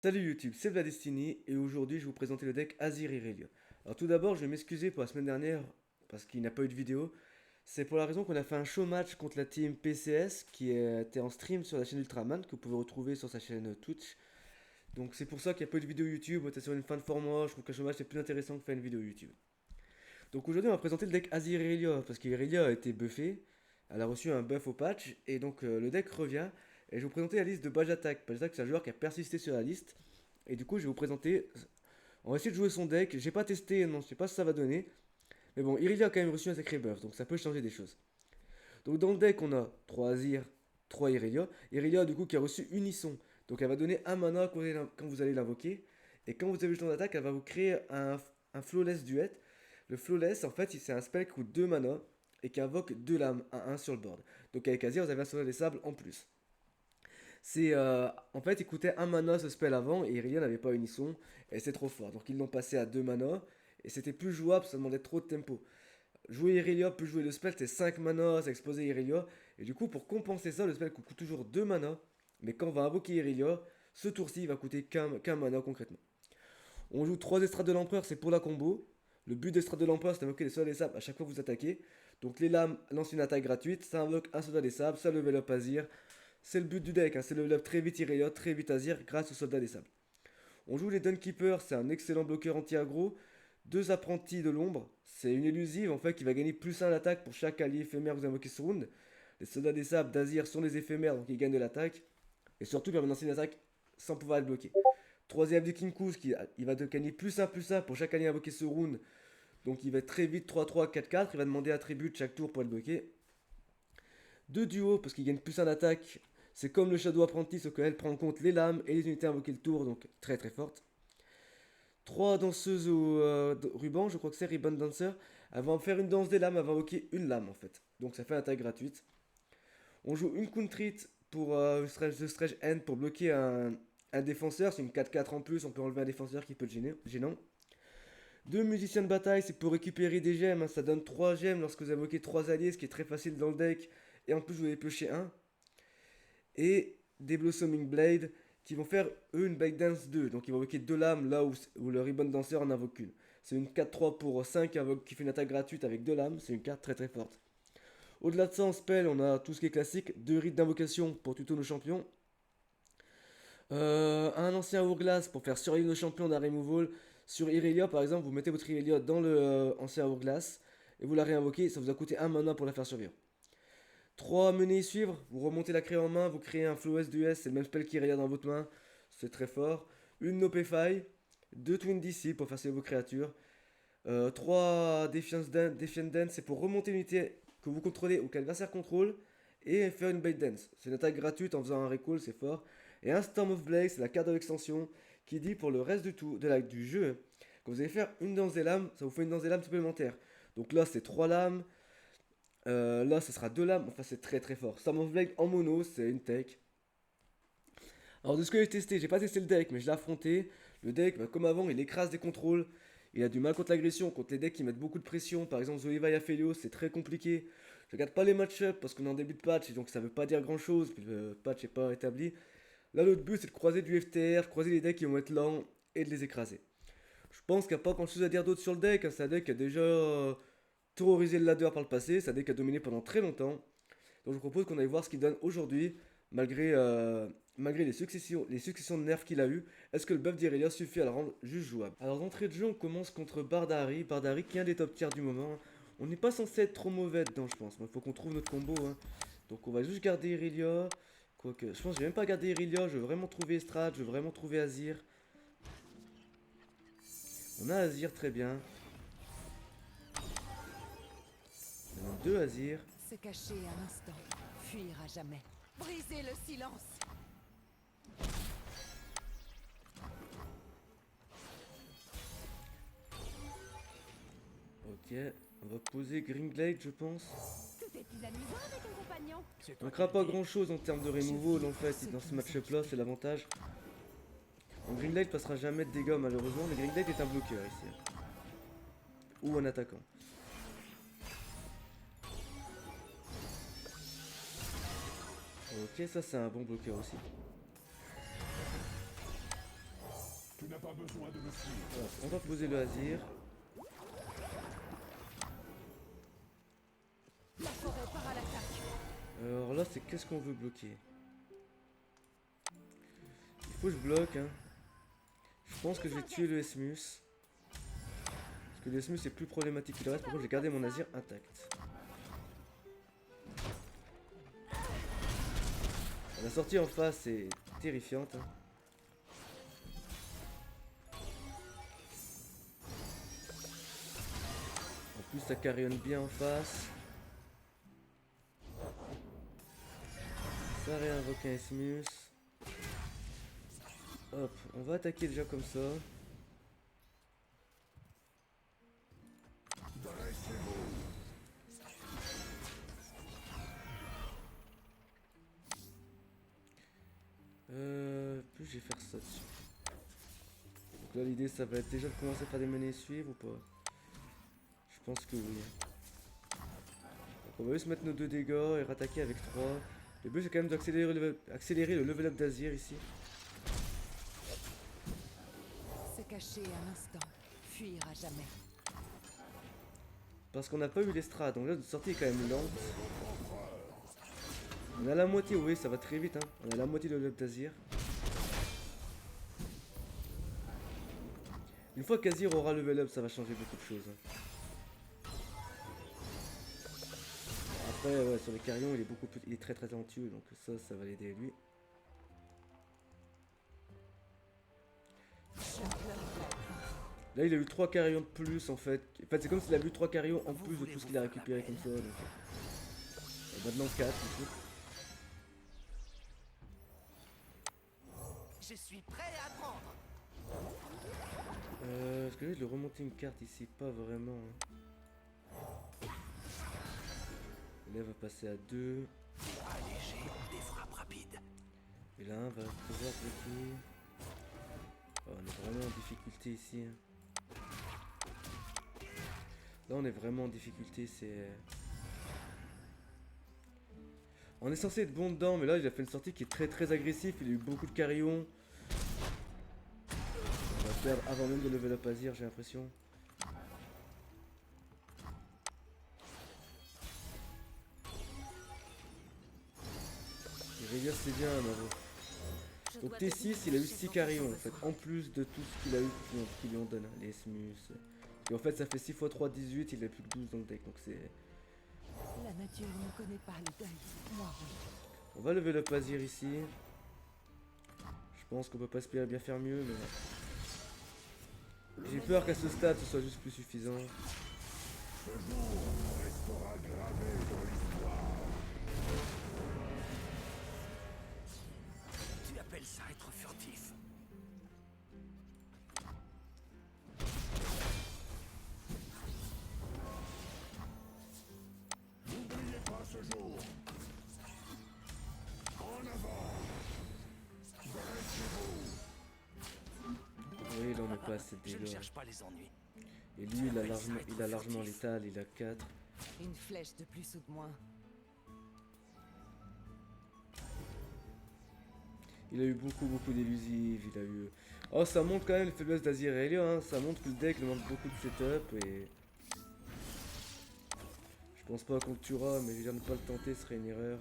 Salut YouTube, c'est Vladestini et aujourd'hui je vais vous présenter le deck Azir Irelia. Alors tout d'abord je vais m'excuser pour la semaine dernière parce qu'il n'y a pas eu de vidéo. C'est pour la raison qu'on a fait un show match contre la team PCS qui était en stream sur la chaîne Ultraman que vous pouvez retrouver sur sa chaîne Twitch. Donc c'est pour ça qu'il n'y a pas eu de vidéo YouTube, on était sur une fin de format, je trouve que le show match est plus intéressant que faire une vidéo YouTube. Donc aujourd'hui on va présenter le deck Azir Irelia parce qu'Irelia a été buffé, elle a reçu un buff au patch et donc le deck revient. Et je vais vous présenter la liste de Bajatak. Bajatak c'est un joueur qui a persisté sur la liste. Et du coup, je vais vous présenter. On va essayer de jouer son deck. J'ai pas testé, non, je sais pas ce que ça va donner. Mais bon, Irelia a quand même reçu un sacré buff, donc ça peut changer des choses. Donc dans le deck, on a 3 Azir, 3 Irelia. Irelia, du coup, qui a reçu Unisson. Donc elle va donner un mana quand vous allez l'invoquer. Et quand vous avez le temps d'attaque, elle va vous créer un Flawless Duet. Le Flawless, en fait, c'est un spell qui coûte 2 mana et qui invoque 2 lames à 1 sur le board. Donc avec Azir, vous avez un Soleil des Sables en plus. En fait, il coûtait un mana ce spell avant et Irelia n'avait pas Unisson et c'est trop fort. Donc ils l'ont passé à 2 mana et c'était plus jouable, ça demandait trop de tempo. Jouer Irelia plus jouer le spell, c'était 5 mana, ça explosait Irelia. Et du coup, pour compenser ça, le spell coûte toujours 2 mana. Mais quand on va invoquer Irelia, ce tour-ci il va coûter qu'un mana concrètement. On joue 3 estrades de l'empereur, c'est pour la combo. Le but d'estrade de l'empereur, c'est d'invoquer les soldats des sables à chaque fois que vous attaquez. Donc les lames lancent une attaque gratuite, ça invoque un soldat des sables, ça level up Azir. C'est le but du deck, hein, c'est level up très vite Irelia, très vite Azir grâce aux soldats des sables. On joue les Dunkeeper, c'est un excellent bloqueur anti-aggro. Deux apprentis de l'ombre, c'est une élusive en fait qui va gagner plus 1 d'attaque pour chaque allié éphémère que vous invoquez ce round. Les soldats des sables d'Azir sont les éphémères donc ils gagnent de l'attaque. Et surtout ils permettent de lancer une attaque sans pouvoir être bloqué. Troisième du Kinkus, il va gagner plus 1 pour chaque allié invoqué ce round. Donc il va être très vite 3-3, 4-4. Il va demander attribut de chaque tour pour être bloqué. Deux duos parce qu'il gagne plus 1 d'attaque. C'est comme le Shadow Apprentice, sauf qu'elle prend en compte les lames et les unités invoquées le tour, donc très très forte. Trois danseuses au ruban, je crois que c'est Ribbon Dancer. Elles vont faire une danse des lames, elles vont invoquer une lame en fait. Donc ça fait une attaque gratuite. On joue une Countrit pour The Stretch End pour bloquer un défenseur. C'est une 4-4 en plus, on peut enlever un défenseur qui peut être gênant. Deux musiciens de bataille, c'est pour récupérer des gemmes, hein. Ça donne 3 gemmes lorsque vous invoquez 3 alliés, ce qui est très facile dans le deck. Et en plus, vous allez piocher un. Et des Blossoming Blade qui vont faire eux une Dance 2. Donc ils vont invoquer 2 lames là où le Ribbon Dancer en invoque une. C'est une 4-3 pour 5 qui fait une attaque gratuite avec 2 lames. C'est une carte très très forte. Au-delà de ça, en spell, on a tout ce qui est classique. 2 rites d'invocation pour tuto nos champions. Un ancien Hourglass pour faire survivre nos champions d'un removal. Sur Irelia, par exemple, vous mettez votre Irelia dans le ancien Hourglass et vous la réinvoquez. Ça vous a coûté un mana pour la faire survivre. 3 menées et suivre, vous remontez la craie en main, vous créez un Flow S 2S, c'est le même spell qu'Irelia dans votre main, c'est très fort. Une Nopefy, 2 Twin DC pour faire sauver vos créatures. 3 Defiant Dance, c'est pour remonter l'unité que vous contrôlez ou que l'adversaire contrôle et faire une Bait Dance. C'est une attaque gratuite en faisant un recall, c'est fort. Et un Storm of Blaze, c'est la carte de l'extension qui dit pour le reste du jeu, quand vous allez faire une danse des lames, ça vous fait une danse des lames supplémentaire. Donc là, c'est 3 lames. Là, ce sera 2 lames. Enfin, c'est très très fort. Storm of Blaze en mono, c'est une tech. Alors, de ce que j'ai testé, j'ai pas testé le deck, mais je l'ai affronté. Le deck, bah, comme avant, il écrase des contrôles. Il a du mal contre l'agression, contre les decks qui mettent beaucoup de pression. Par exemple, Zoeva et Aphelios, c'est très compliqué. Je regarde pas les match-up parce qu'on est en début de patch, et donc ça veut pas dire grand chose. Puis le patch est pas établi. Là, l'autre but, c'est de croiser du FTR, croiser les decks qui vont être lents et de les écraser. Je pense qu'il n'y a pas grand chose à dire d'autre sur le deck, hein. C'est un deck qui a déjà terrorisé le ladder par le passé. C'est un deck qui a dominé pendant très longtemps. Donc je vous propose qu'on aille voir ce qu'il donne aujourd'hui, malgré les successions de nerfs qu'il a eu. Est-ce que le buff d'Irelia suffit à le rendre juste jouable? Alors d'entrée de jeu, on commence contre Bardari. Bardari qui est un des top tiers du moment. On n'est pas censé être trop mauvais dedans, je pense. Il faut qu'on trouve notre combo, hein. Donc on va juste garder Irelia. Quoique, je pense que je vais même pas garder Irelia. Je veux vraiment trouver Estrade, je veux vraiment trouver Azir. On a Azir, très bien. On a deux Azir. Se cacher un instant, fuir à jamais. Briser le silence. Ok, on va poser Grimglade, je pense. Tout est plus amusant avec un compagnon. On ne craint pas grand chose en termes de removal en fait, dans ce match-up là, c'est l'avantage. Donc Grimglade passera jamais de dégâts malheureusement, mais Grimglade est un bloqueur ici. Ou un attaquant. Ok, ça c'est un bon bloqueur aussi. Voilà, on va poser le Azir. La forêt part à l'attaque. Alors là, c'est qu'est-ce qu'on veut bloquer? Il faut que je bloque, hein. Je pense que je vais tuer le Esmus. Parce que le Esmus est plus problématique que le reste. Par contre, j'ai gardé mon Azir intact. La sortie en face est terrifiante, hein. En plus, ça carillonne bien en face. Ça réinvoque un Esmus. Hop, on va attaquer déjà comme ça. Plus je vais faire ça dessus. Donc là l'idée ça va être déjà de commencer à faire des menées suivre ou pas? Je pense que oui. Donc on va juste mettre nos 2 dégâts et rattaquer avec 3. Le but c'est quand même d'accélérer le level up d'Azir ici. Se cacher un instant, fuir à jamais. Parce qu'on n'a pas eu l'estrade, donc là notre sortie est quand même lente. On a la moitié, oui ça va très vite hein. On a la moitié de level up d'Azir. Une fois qu'Azir aura level up, ça va changer beaucoup de choses. Après, ouais, sur les carillons, il est très très talentueux, donc ça va l'aider lui. Là, il a eu 3 carillons de plus en fait. En fait, c'est comme s'il a eu 3 carillons en plus de tout ce qu'il a récupéré comme ça. Donc... Et maintenant 4 du coup. Je suis prêt à apprendre. Est-ce que je vais le remonter une carte ici? Pas vraiment. Hein. Là, va passer à 2. Alléger des frappes rapides. Et là, on va pouvoir bloquer. Oh, on est vraiment en difficulté ici. Hein. Là, on est vraiment en difficulté. C'est. On est censé être bon dedans, mais là, il a fait une sortie qui est très très agressive. Il a eu beaucoup de carillons. On va perdre avant même de level up Azir, j'ai l'impression. Irelia c'est bien, Navo. Donc T6, il a eu 6 carillons en fait, en plus de tout ce qu'il a eu qui lui en donne, les Smus. Et en fait, ça fait 6 x 3, 18, il a plus que 12 dans le deck, donc c'est... La nature ne connaît pas le deuil. Moi, oui. On va lever le Azir ici. Je pense qu'on peut pas espérer bien faire mieux, mais... J'ai peur qu'à ce stade, ce soit juste plus suffisant. Tu appelles ça être furtif? N'oubliez pas ce jour. En avant. Dressez-vous. Oui, là on n'est pas assez de Je ne dégâts. cherche pas les ennuis. Et lui, il a largement létal, il a 4. Une flèche de plus ou de moins. Il a eu beaucoup d'élusives, il a eu... Oh, ça montre quand même les faiblesses d'Azir et Elia, hein. Ça montre que le deck demande beaucoup de setup et... Je pense pas qu'on le tuera, mais je veux dire, ne pas le tenter serait une erreur.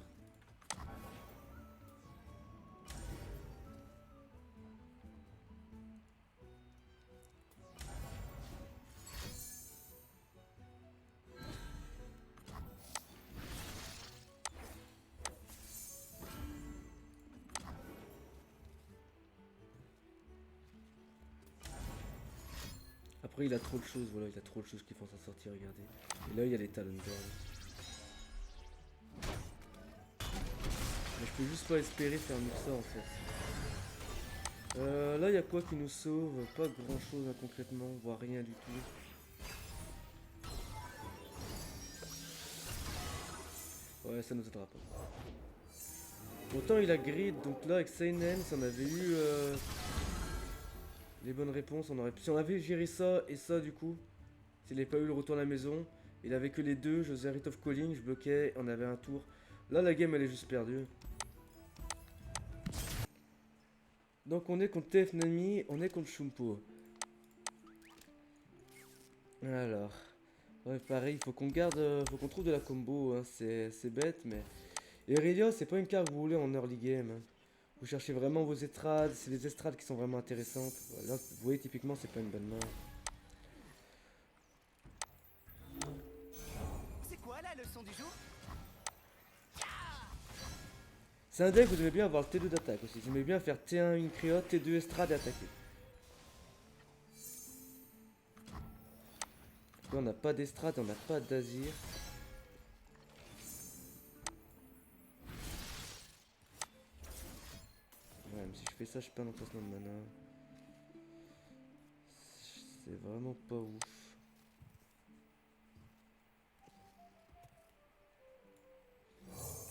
Après, il a trop de choses, voilà, il a trop de choses qui font s'en sortir, regardez. Et là, il y a les Talon Guard. Mais je peux juste pas espérer faire mieux que ça, en fait. Là, il y a quoi qui nous sauve? Pas grand chose, hein, concrètement, voire rien du tout. Ouais, ça nous aidera pas. Pourtant, il a grid, donc là, avec Seinen, si on avait eu les bonnes réponses, on aurait pu... Si on avait géré ça et ça, du coup, s'il n'avait pas eu le retour à la maison, il avait que les deux, je faisais un Rite of Calling, je bloquais, on avait un tour. Là, la game, elle est juste perdue. Donc on est contre TF Nami, on est contre Shumpo. Alors, ouais, pareil, faut qu'on garde, faut qu'on trouve de la combo, hein. C'est bête, mais... Irelia, c'est pas une carte que vous voulez en early game, hein. Vous cherchez vraiment vos estrades, c'est les estrades qui sont vraiment intéressantes. Là, vous voyez, typiquement, c'est pas une bonne main. C'est quoi la leçon du jour? C'est un deck, vous aimez bien avoir le T2 d'attaque aussi. Vous aimez bien faire T1 une criotte, T2 estrade et attaquer. Là, on n'a pas d'estrade, on n'a pas d'azir. Ouais, mais si je fais ça, je perds l'emplacement de mana. C'est vraiment pas ouf.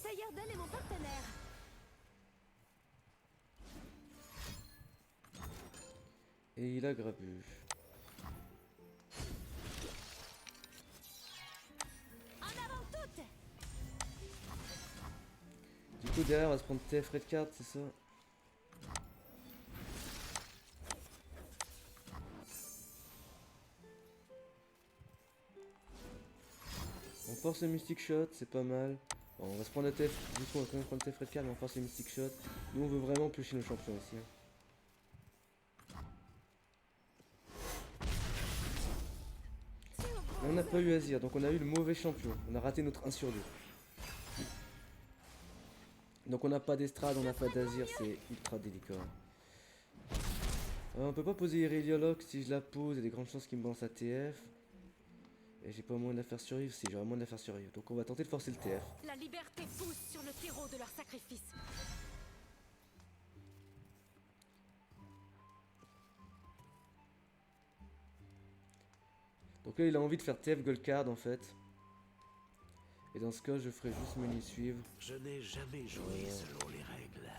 Sayerden est mon partenaire. Et il a Grabuge. En avant toutes. Du coup, derrière, on va se prendre TF Red Card, c'est ça? On force le Mystic Shot, c'est pas mal. Bon, on va se prendre la TF, du coup on va quand même prendre TF Red Card, mais on force le Mystic Shot. Nous on veut vraiment piocher nos champions ici, hein. Mais on n'a pas eu Azir, donc on a eu le mauvais champion. On a raté notre 1 sur 2. Donc on n'a pas d'estrade, on n'a pas d'Azir, c'est ultra délicat. On peut pas poser Irelia Lock, si je la pose, il y a des grandes chances qu'il me balance à TF. Et j'ai pas moyen de la faire survivre, si j'aurais moyen de la faire survivre. Donc on va tenter de forcer le TF. La liberté pousse sur le terreau de leur sacrifice. Donc là il a envie de faire TF Gold Card en fait. Et dans ce cas je ferai juste menu suivre. Je n'ai jamais joué selon les règles.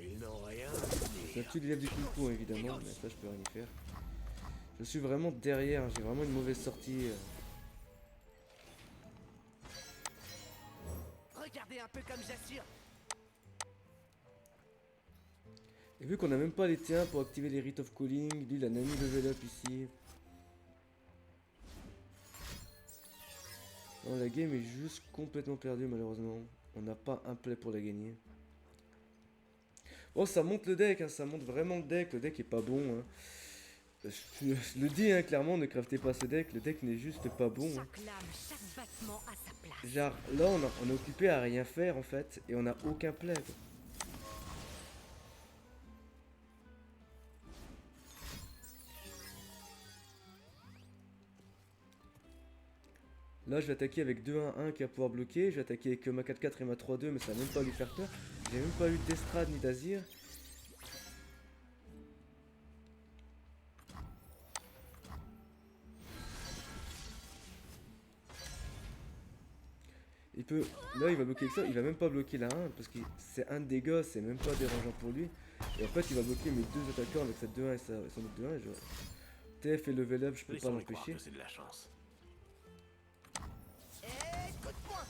Ils n'ont rien à Ça dire. tue l'élève du Kung-Fu évidemment, mais ça je peux rien y faire. Je suis vraiment derrière, j'ai vraiment une mauvaise sortie. Regardez un peu comme j'assure. Et vu qu'on n'a même pas les T1 pour activer les Rite of Calling, lui il a Nami level up ici. Non, la game est juste complètement perdue malheureusement. On n'a pas un play pour la gagner. Bon, ça monte le deck, hein, ça monte vraiment le deck est pas bon. Hein. Je le dis hein, clairement, ne craftez pas ce deck, le deck n'est juste pas bon. Hein. Chaque lame, chaque battement à sa place. Genre là on est occupé à rien faire en fait, et on a aucun play. Quoi. Là je vais attaquer avec 2-1-1 qui va pouvoir bloquer, je vais attaquer avec ma 4-4 et ma 3-2 mais ça va même pas lui faire peur. J'ai même pas eu d'estrade ni d'azir. Il peut... Là il va bloquer avec ça, il va même pas bloquer la 1 parce que c'est un dégât, c'est même pas dérangeant pour lui. Et en fait il va bloquer mes deux attaquants avec cette 2-1 et son autre 2-1 et je... TF et level up, je peux pas Laissons-les croire l'empêcher. que c'est de la chance. Et coup de poing.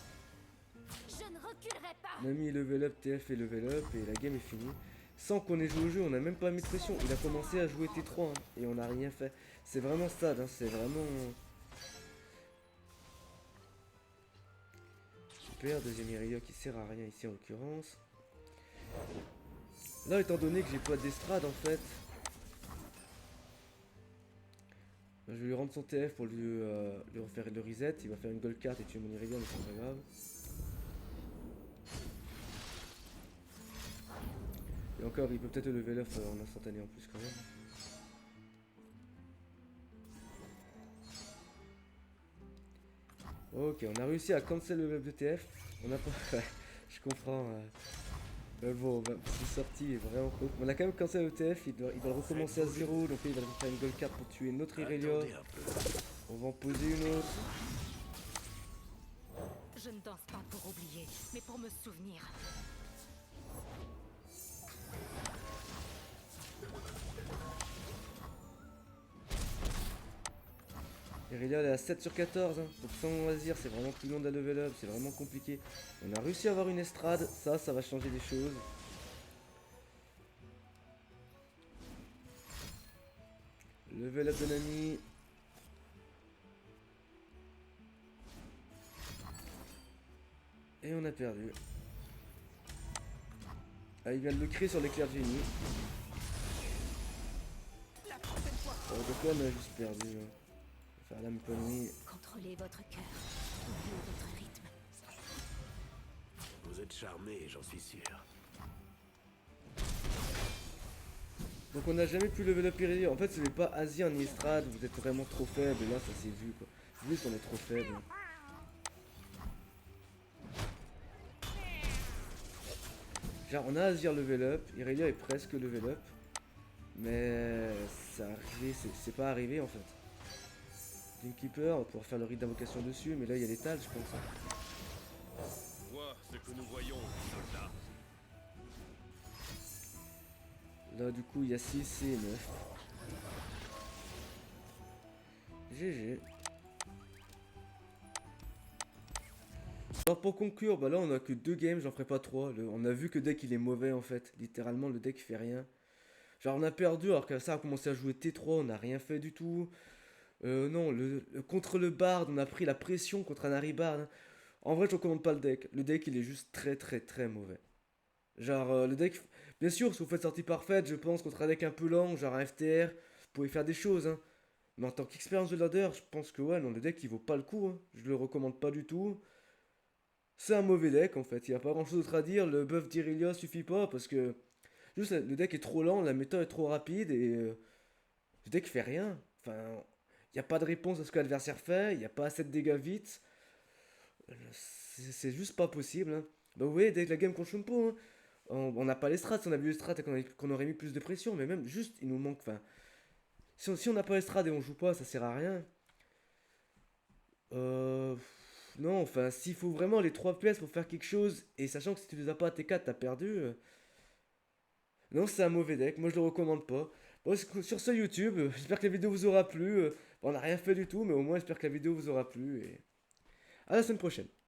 Je ne reculerai pas. Nami est level up, TF est level up et la game est finie. Sans qu'on ait joué au jeu, on a même pas mis de pression. Il a commencé à jouer T3 hein, et on n'a rien fait. C'est vraiment sad, hein, c'est vraiment... Super, deuxième Irelia qui sert à rien ici en l'occurrence. Là étant donné que j'ai pas d'estrade en fait, je vais lui rendre son TF pour lui refaire le reset. Il va faire une gold card et tuer mon Irelia mais c'est pas grave. Et encore, il peut peut-être le level up en instantané en plus quand même. Ok, on a réussi à cancel le level de TF. On a pas... Je comprends. Mais bon, bah, c'est sorti vraiment cool. On a quand même cancel le TF, il doit recommencer à 0. Donc là, il va faire une gold card pour tuer notre Irelia. Attendez un peu. On va en poser une autre. Je ne danse pas pour oublier, mais pour me souvenir. Irelia elle est à 7 sur 14, hein. Donc sans Azir c'est vraiment plus long de la level up, c'est vraiment compliqué. On a réussi à avoir une estrade, ça va changer des choses. Level up de Nami. Et on a perdu. Ah, il vient de le créer sur l'éclair de génie. La prochaine fois. Oh, donc là on a juste perdu. Hein. On va faire la même connerie. Contrôlez votre cœur. Oubliez votre rythme. Vous êtes charmé, j'en suis sûr. Donc on n'a jamais pu level up Irelia. En fait ce n'est pas Azir ni Estrade, vous êtes vraiment trop faible. Et là ça s'est vu quoi. Juste on est trop faible. Genre on a Azir level up, Irelia est presque level up. Mais ça arrivé, c'est pas arrivé en fait. Keeper, on va pouvoir faire le rite d'invocation dessus, mais là il y a l'étal je pense. Hein. Vois ce que nous voyons, soldat. Là du coup il y a 6 et 9. GG. Alors pour conclure, bah là on a que 2 games, j'en ferai pas 3. On a vu que le deck il est mauvais en fait. Littéralement le deck fait rien. Genre on a perdu alors que ça a commencé à jouer T3, on n'a rien fait du tout. Non, contre le Bard, on a pris la pression contre un Harry Bard. Hein. En vrai je recommande pas le deck. Le deck il est juste très mauvais. Genre le deck, bien sûr si vous faites sortie parfaite, je pense contre un deck un peu lent, genre un FTR, vous pouvez faire des choses. Hein. Mais en tant qu'expérience de ladder, je pense que ouais, non le deck il vaut pas le coup. Hein. Je le recommande pas du tout. C'est un mauvais deck en fait, il n'y a pas grand chose d'autre à dire, le buff d'Irelia suffit pas parce que juste le deck est trop lent, la méta est trop rapide et le deck fait rien. Enfin, il n'y a pas de réponse à ce que l'adversaire fait, il n'y a pas assez de dégâts vite. C'est juste pas possible. Hein. Bah vous voyez, dès que la game contre Shumpo, hein, on n'a pas les strats, si on avait eu les strats qu'on aurait mis plus de pression, mais même juste il nous manque, enfin, si on n'a pas les strats et on joue pas, ça sert à rien. Non, enfin, s'il faut vraiment les 3 pièces pour faire quelque chose, et sachant que si tu les as pas à T4, t'as perdu. Non, c'est un mauvais deck, moi je le recommande pas. Bon, sur ce YouTube, j'espère que la vidéo vous aura plu. On n'a rien fait du tout, mais au moins j'espère que la vidéo vous aura plu. Et à la semaine prochaine.